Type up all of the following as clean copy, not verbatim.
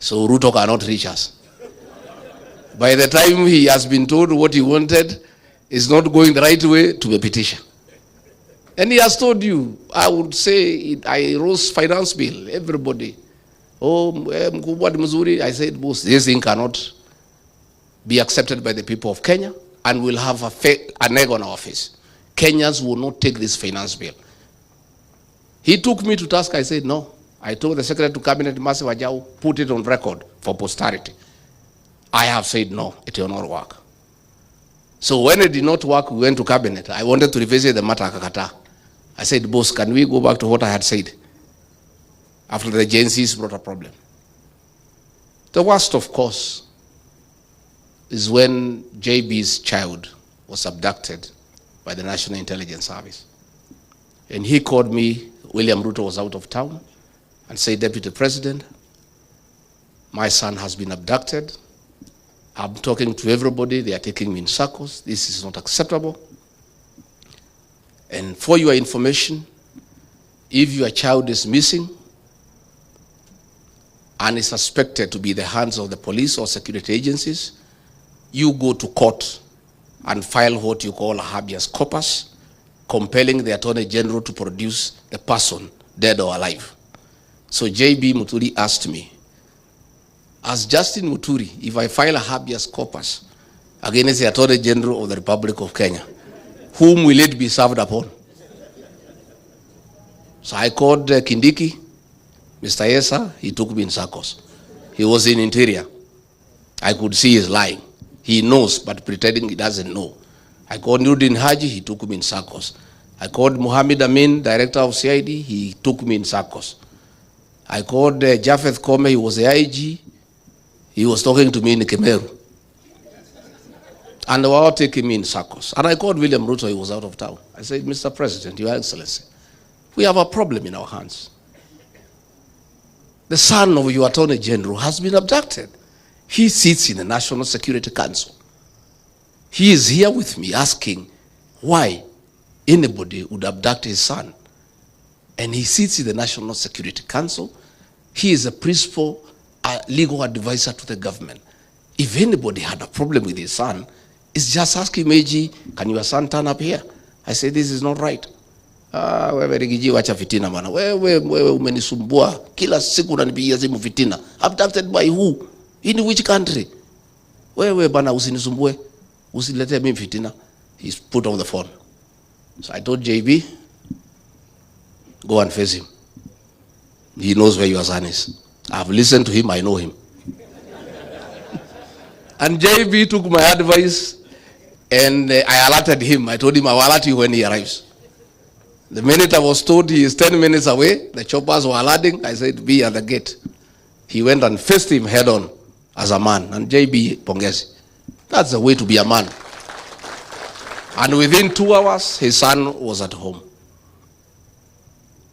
So Ruto cannot reach us. By the time he has been told what he wanted is not going the right way, to a petition. And he has told you, I would say, I rose finance bill, everybody. Oh, Mkubwa Mzuri, I said, boss, this thing cannot be accepted by the people of Kenya, and we'll have an egg on our face. Kenyans will not take this finance bill. He took me to task. I said, no. I told the Secretary to Cabinet, Masi Wajau, put it on record for posterity. I have said, no, it will not work. So when it did not work, we went to Cabinet. I wanted to revisit the matter, Kakata. I said, boss, can we go back to what I had said? After the agencies brought a problem. The worst, of course, is when JB's child was abducted by the National Intelligence Service. And he called me, William Ruto was out of town, and said, Deputy President, my son has been abducted. I'm talking to everybody. They are taking me in circles. This is not acceptable. And for your information, if your child is missing and is suspected to be in the hands of the police or security agencies, you go to court and file what you call a habeas corpus, compelling the Attorney General to produce the person, dead or alive. So JB Muturi asked me, as Justin Muturi, if I file a habeas corpus against the Attorney General of the Republic of Kenya, whom will it be served upon? So I called Kindiki, Mr. Yesa, he took me in circles. He was in Interior. I could see he's lying. He knows, but pretending he doesn't know. I called Nurdin Haji, he took me in circles. I called Muhammad Amin, Director of CID, he took me in circles. I called Japheth Kome, he was the IG, he was talking to me in Kemeru. And they were all taking me in circles. And I called William Ruto, he was out of town. I said, Mr. President, Your Excellency, we have a problem in our hands. The son of your Attorney General has been abducted. He sits in the National Security Council. He is here with me asking why anybody would abduct his son. And he sits in the National Security Council. He is a principal legal advisor to the government. If anybody had a problem with his son, it's just asking Meji, can your son turn up here? I said, this is not right. Wewe Rigiji wacha fitina bana. Wewe umenisumbua. Kila siku unanipigia simu fitina. Abducted by who? In which country? Wewe bana usinisumbue. Usilete mimi fitina. He's put on the phone. So I told JB, go and face him. He knows where your son is. I've listened to him, I know him. And JB took my advice and I alerted him. I told him I will alert you when he arrives. The minute I was told he is 10 minutes away, the choppers were alerting, I said, be at the gate. He went and faced him head on as a man. And JB Pongezi, that's the way to be a man. And within 2 hours, his son was at home.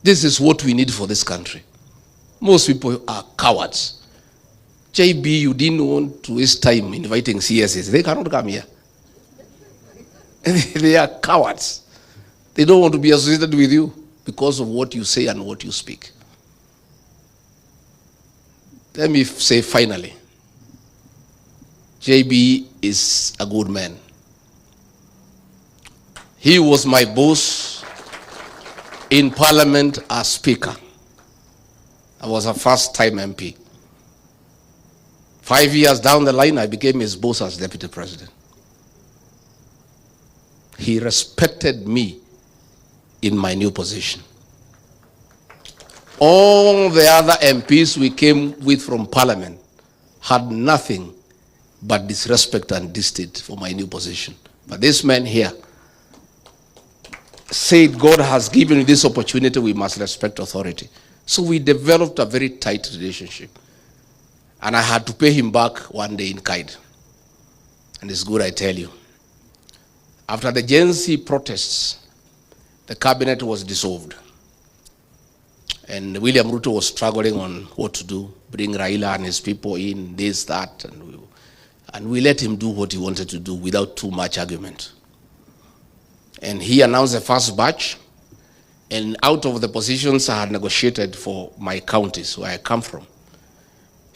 This is what we need for this country. Most people are cowards. JB, you didn't want to waste time inviting CSs. They cannot come here. They are cowards. They don't want to be associated with you because of what you say and what you speak. Let me say finally, JB is a good man. He was my boss in Parliament as Speaker. I was a first-time MP. 5 years down the line, I became his boss as Deputy President. He respected me in my new position. All the other MPs we came with from Parliament had nothing but disrespect and distaste for my new position. But this man here said, God has given me this opportunity, we must respect authority. So we developed a very tight relationship. And I had to pay him back one day in kind. And it's good I tell you. After the Gen Z protests, the cabinet was dissolved. And William Ruto was struggling on what to do, bring Raila and his people in, this, that, and we let him do what he wanted to do without too much argument. And he announced the first batch, and out of the positions I had negotiated for my counties where I come from,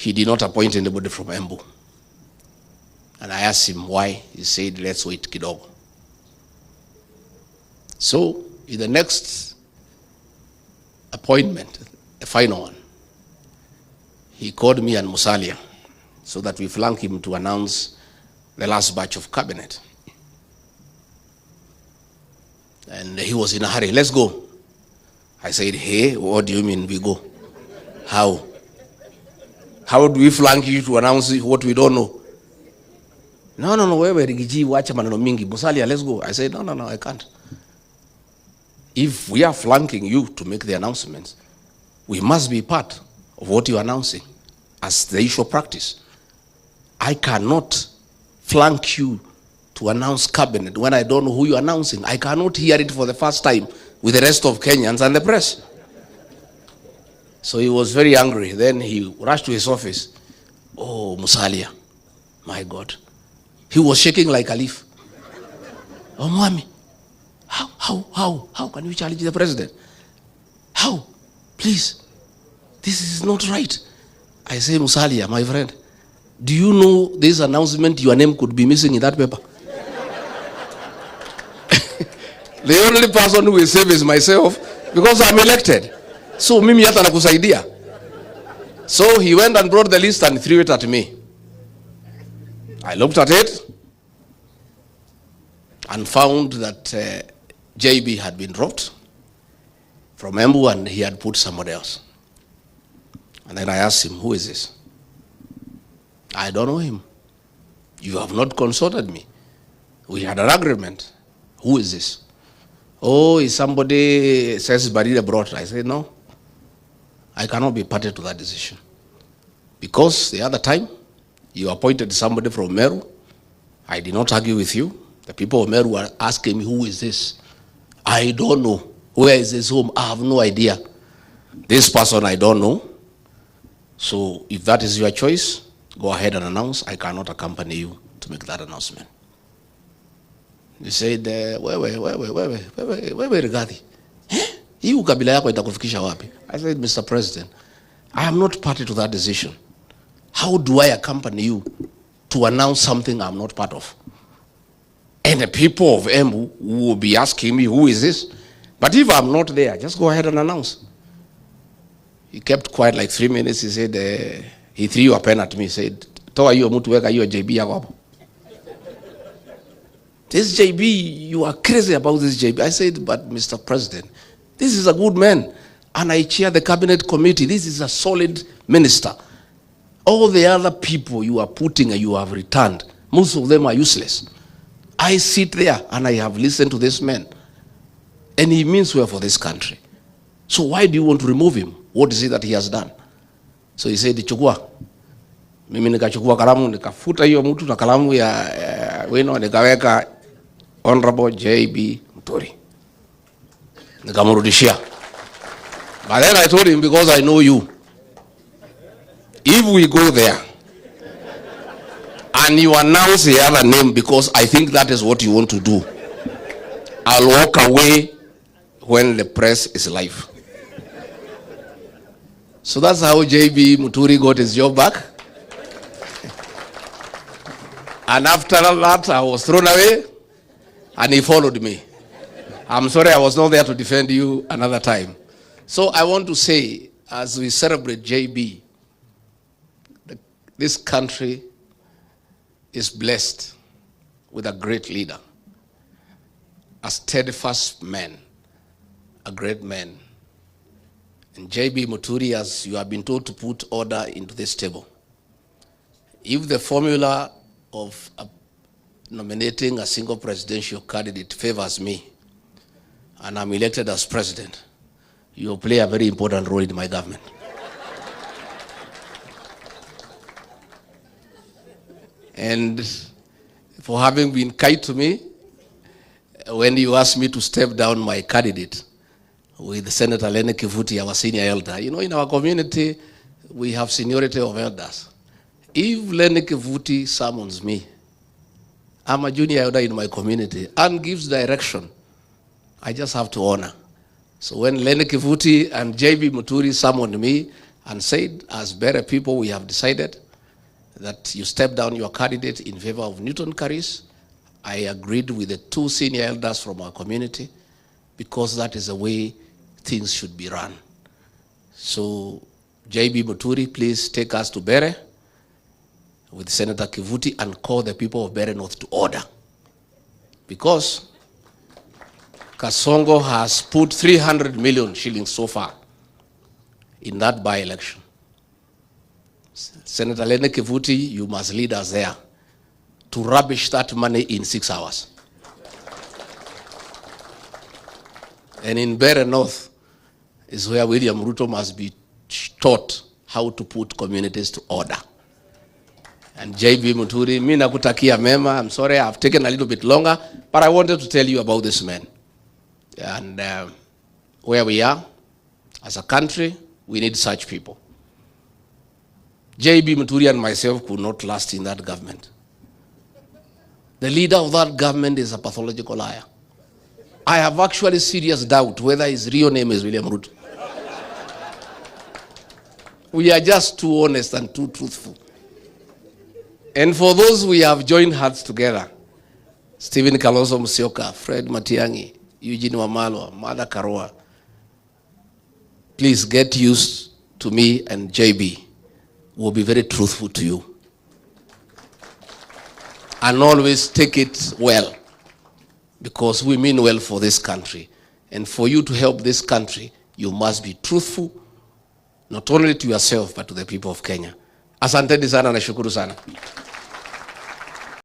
he did not appoint anybody from Embu. And I asked him why. He said, let's wait kidogo. So, in the next appointment, the final one, he called me and Musalia so that we flank him to announce the last batch of cabinet. And he was in a hurry. Let's go. I said, hey, what do you mean we go? How? How do we flank you to announce what we don't know? No, wewe Rigathi wacha maneno mingi. Musalia, let's go. I said, no, I can't. If we are flanking you to make the announcements, we must be part of what you are announcing as the usual practice. I cannot flank you to announce cabinet when I don't know who you are announcing. I cannot hear it for the first time with the rest of Kenyans and the press. So he was very angry. Then he rushed to his office. Oh, Musalia, my God. He was shaking like a leaf. Oh, Mwami, how can you challenge the president? How? Please, this is not right. I say, Musalia, my friend, do you know this announcement, your name could be missing in that paper? The only person who will save is myself because I'm elected. So mimi hata nakusaidia. So he went and brought the list and threw it at me. I looked at it and found that JB had been dropped from Embu and he had put somebody else. And then I asked him, who is this? I don't know him. You have not consulted me. We had an agreement. Who is this? Oh, is somebody says Barida brought. I said, no. I cannot be party to that decision. Because the other time, you appointed somebody from Meru. I did not argue with you. The people of Meru were asking me, who is this? I don't know. Where is this home? I have no idea. This person I don't know. So if that is your choice, go ahead and announce. I cannot accompany you to make that announcement. He said, wewe Rigathi. Hii ukabila yako itakufikisha wapi? I said, Mr. President, I am not party to that decision. How do I accompany you to announce something I'm not part of? And the people of Embu will be asking me, who is this? But if I'm not there, just go ahead and announce. He kept quiet like 3 minutes. He said, he threw a pen at me. He said, toa hiyo mtu weka hiyo JB yako hapo. This JB, you are crazy about this JB. I said, but Mr. President, this is a good man. And I chair the cabinet committee. This is a solid minister. All the other people you are putting and you have returned, most of them are useless. I sit there and I have listened to this man. And he means well for this country. So why do you want to remove him? What is it that he has done? So he said, chukua. Mimi nikachukua kalamu, nikafuta hiyo mtu na kalamu ya wino, nikaweka Honorable JB Muturi. Nikamurudishia. But then I told him, because I know you, if we go there and you announce the other name because I think that is what you want to do, I'll walk away when the press is live. So that's how JB Muturi got his job back. And after that, I was thrown away and he followed me. I'm sorry I was not there to defend you another time. So I want to say, as we celebrate JB, this country is blessed with a great leader, a steadfast man, a great man. And JB Muturi, as you have been told to put order into this table. If the formula of nominating a single presidential candidate favors me, and I'm elected as president, you'll play a very important role in my government. And for having been kind to me, when you asked me to step down my candidate with Senator Lene Kivuti, our senior elder. You know, in our community, we have seniority of elders. If Lene Kivuti summons me, I'm a junior elder in my community, and gives direction, I just have to honor. So when Lene Kivuti and JB Muturi summoned me, and said, as better people, we have decided that you step down your candidate in favor of Newton Karis. I agreed with the 2 senior elders from our community because that is the way things should be run. So, JB Muturi, please take us to Bere with Senator Kivuti and call the people of Bere North to order. Because Kasongo has put 300 million shillings so far in that by-election. Senator Lene Kivuti, you must lead us there to rubbish that money in 6 hours. And in Bere North is where William Ruto must be taught how to put communities to order. And JB Muturi, mimi nakutakia mema. I'm sorry I've taken a little bit longer, but I wanted to tell you about this man. And where we are as a country, we need such people. JB Muturi and myself could not last in that government. The leader of that government is a pathological liar. I have actually serious doubt whether his real name is William Ruto. We are just too honest and too truthful. And for those we have joined hearts together, Stephen Kalonzo Musyoka, Fred Matiang'i, Eugene Wamalwa, Martha Karua, please get used to me, and JB will be very truthful to you. And always take it well, because we mean well for this country. And for you to help this country, you must be truthful, not only to yourself, but to the people of Kenya. Asanteni sana na shukuru sana.